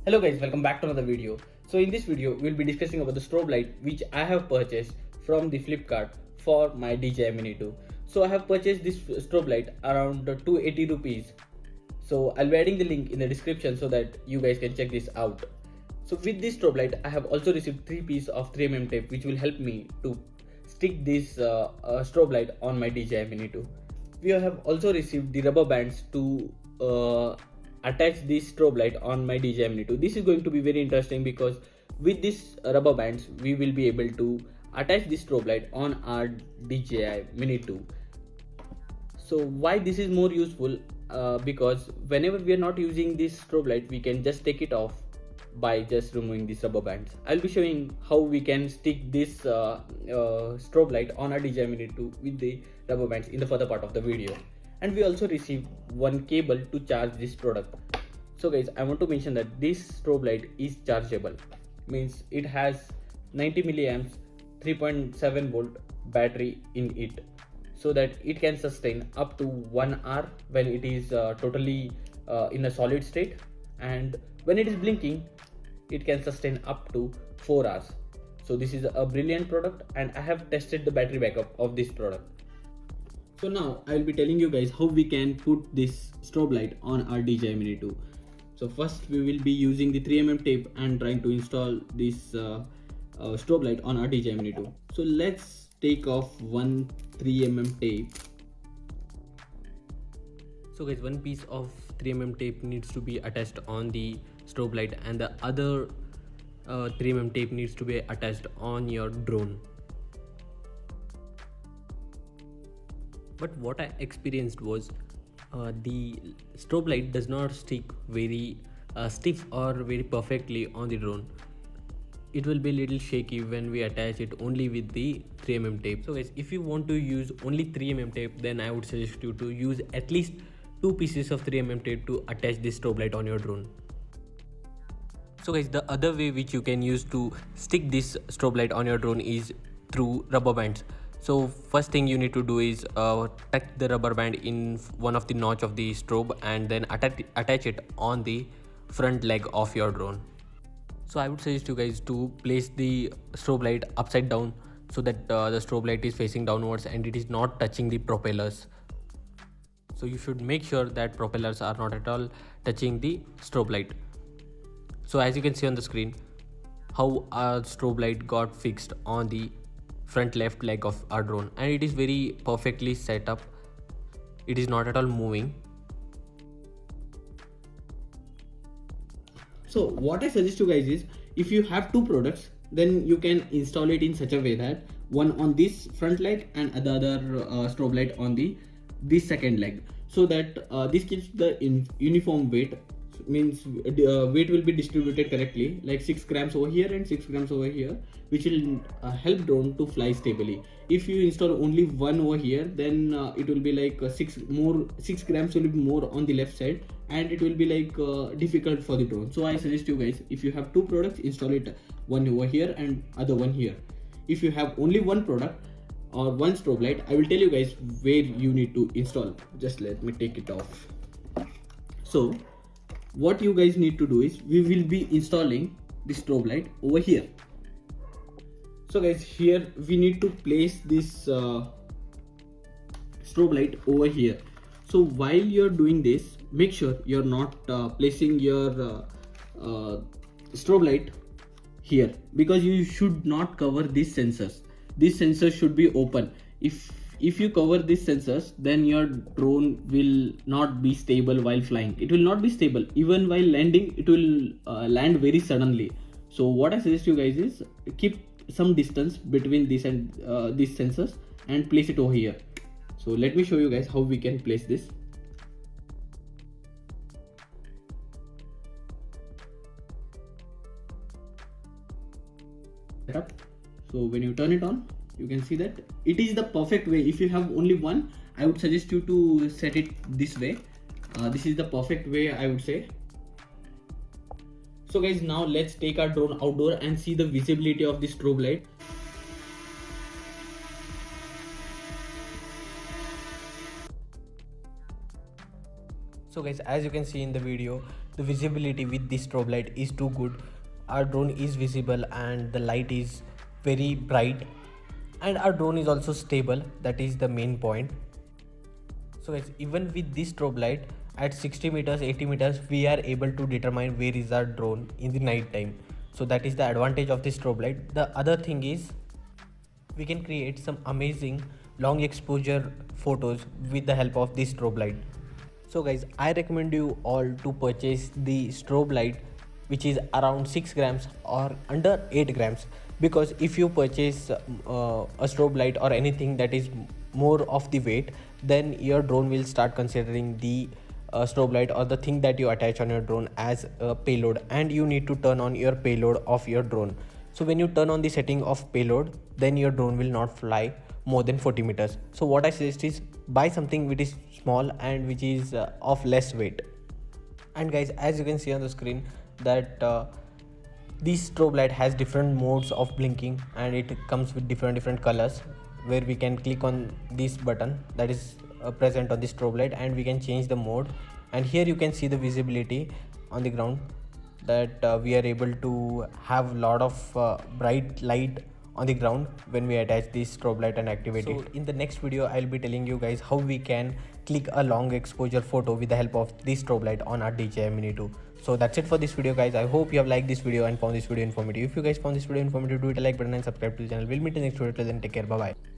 Hello guys, welcome back to another video. So in this video, we'll be discussing about the strobe light which I have purchased from the Flipkart for my DJI Mini 2. So I have purchased this strobe light around 280 rupees. So I'll be adding the link in the description so that you guys can check this out. So with this strobe light, I have also received 3 pieces of 3mm tape which will help me to stick this strobe light on my DJI Mini 2. We have also received the rubber bands to attach this strobe light on my DJI Mini 2. This is going to be very interesting because with this rubber bands we will be able to attach this strobe light on our DJI Mini 2. So why this is more useful? Because whenever we are not using this strobe light, we can just take it off by just removing these rubber bands. I'll be showing how we can stick this strobe light on our DJI Mini 2 with the rubber bands in the further part of the video. And we also received one cable to charge this product. So guys, I want to mention that this strobe light is chargeable, means it has 90 milliamps 3.7 volt battery in it, so that it can sustain up to 1 hour when it is totally in a solid state, and when it is blinking it can sustain up to 4 hours. So this is a brilliant product and I have tested the battery backup of this product. So now I will be telling you guys how we can put this strobe light on our DJI Mini 2. So first we will be using the 3mm tape and trying to install this strobe light on our DJI Mini 2. So let's take off one 3mm tape. So guys, one piece of 3mm tape needs to be attached on the strobe light and the other 3mm tape needs to be attached on your drone. But what I experienced was the strobe light does not stick very stiff or very perfectly on the drone. It will be a little shaky when we attach it only with the 3mm tape. So guys, if you want to use only 3mm tape, then I would suggest you to use at least 2 pieces of 3mm tape to attach this strobe light on your drone. So guys, the other way which you can use to stick this strobe light on your drone is through rubber bands. So first thing you need to do is tuck the rubber band in one of the notch of the strobe and then attach it on the front leg of your drone. So I would suggest you guys to place the strobe light upside down so that the strobe light is facing downwards and it is not touching the propellers. So you should make sure that propellers are not at all touching the strobe light. So as you can see on the screen, how our strobe light got fixed on the front left leg of our drone, and it is very perfectly set up. It is not at all moving. So what I suggest you guys is, if you have 2 products, then you can install it in such a way that one on this front leg and the other strobe light on this second leg, so that this keeps the uniform weight. Means weight will be distributed correctly, like 6 grams over here and 6 grams over here, which will help drone to fly stably. If you install only one over here, then it will be like 6 grams will be more on the left side, and it will be like difficult for the drone. So I suggest you guys, if you have 2 products, install it one over here and other one here. If you have only one product or one strobe light, I will tell you guys where you need to install. Just let me take it off. So what you guys need to do is, we will be installing the strobe light over here. So guys, here we need to place this strobe light over here. So while you're doing this, make sure you're not placing your strobe light here, because you should not cover these sensors. These sensors should be open. If you cover these sensors, then your drone will not be stable while flying. It will not be stable. Even while landing, it will land very suddenly. So what I suggest you guys is, keep some distance between this and these sensors and place it over here. So let me show you guys how we can place this. So when you turn it on, you can see that it is the perfect way. If you have only one, I would suggest you to set it this way. This is the perfect way, I would say. So guys, now let's take our drone outdoor and see the visibility of this strobe light. So guys, as you can see in the video, the visibility with this strobe light is too good. Our drone is visible and the light is very bright, and our drone is also stable. That is the main point. So guys, even with this strobe light at 60 meters, 80 meters, we are able to determine where is our drone in the night time. So that is the advantage of this strobe light. The other thing is we can create some amazing long exposure photos with the help of this strobe light. So guys, I recommend you all to purchase the strobe light which is around 6 grams or under 8 grams, because if you purchase a strobe light or anything that is more of the weight, then your drone will start considering the strobe light or the thing that you attach on your drone as a payload, and you need to turn on your payload of your drone. So when you turn on the setting of payload, then your drone will not fly more than 40 meters. So what I suggest is buy something which is small and which is of less weight. And guys, as you can see on the screen that this strobe light has different modes of blinking, and it comes with different colors, where we can click on this button that is present on the strobe light and we can change the mode. And here you can see the visibility on the ground, that we are able to have a lot of bright light on the ground when we attach this strobe light and activate it. So in the next video, I'll be telling you guys how we can click a long exposure photo with the help of this strobe light on our DJI Mini 2. So that's it for this video guys. I hope you have liked this video and found this video informative. If you guys found this video informative, do hit a like button and subscribe to the channel. We'll meet in the next video. Till then, take care. Bye bye.